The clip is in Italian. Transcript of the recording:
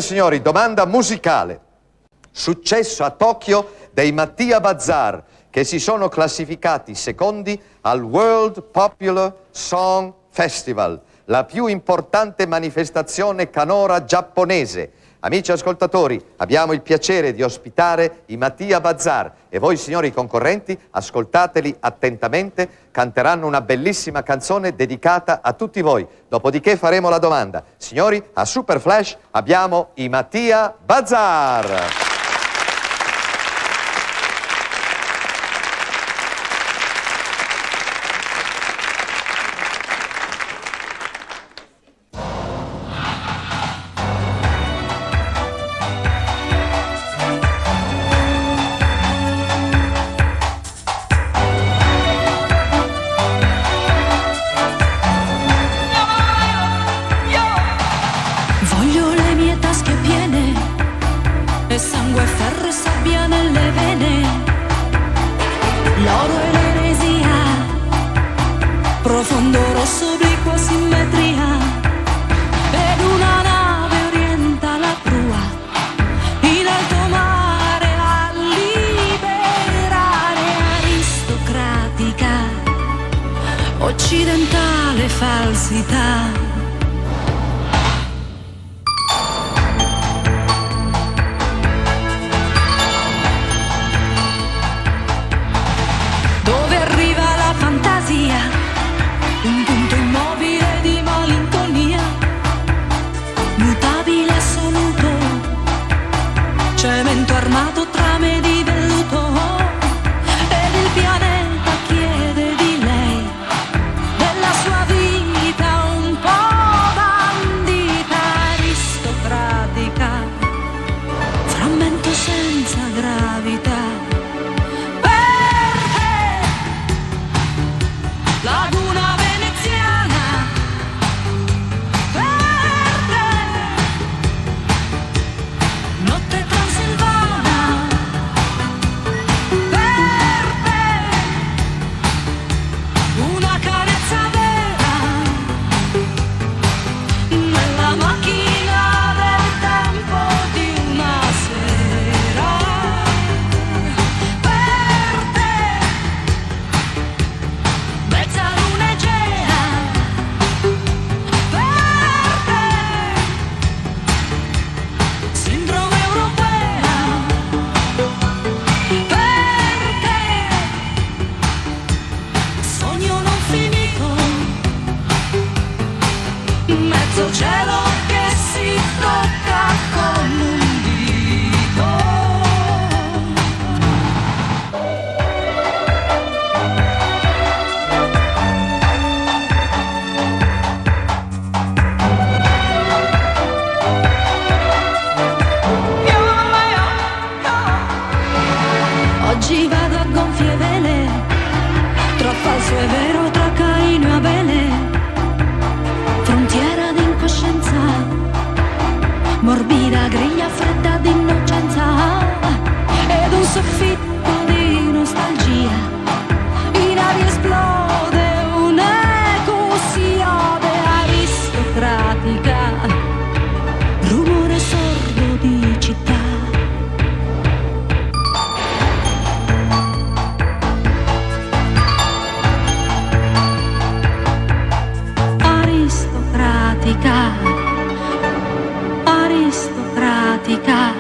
signori, domanda musicale. Successo a Tokyo dei Mattia Bazar, che si sono classificati secondi al World Popular Song Festival, la più importante manifestazione canora giapponese. Amici ascoltatori, abbiamo il piacere di ospitare i Mattia Bazar e voi, signori concorrenti, ascoltateli attentamente, canteranno una bellissima canzone dedicata a tutti voi. Dopodiché faremo la domanda. Signori, a Super Flash abbiamo i Mattia Bazar. Voglio le mie tasche piene e sangue, ferro e sabbia nelle vene, l'oro e l'eresia, profondo rosso, obliqua simmetria, ed una nave orienta la prua in alto mare a liberare, aristocratica, occidentale falsità. Un punto immobile di malinconia, mutabile assoluto, cemento armato, trame di velluto, ed il pianeta chiede di lei, della sua vita un po' bandita, aristocratica, frammento senza gravità. Laguna veneziana, verde, notte transilvana, verde, una carezza vera, nella macchina del tempo di una sera, verde, mezza luna Egea, verde, sindrome europea, verde, sogno non finito, mezzo cielo che si tocca con un dito. Oggi vado a gonfie vele, tra falso e vero, tra Caino e Abele, frontiera d'incoscienza, morbida griglia fredda d'innocenza, ed un soffitto di nostalgia, in aria esplode un'eco siode aristocratica, rumore sordo di città. Aristocratica, aristocratica.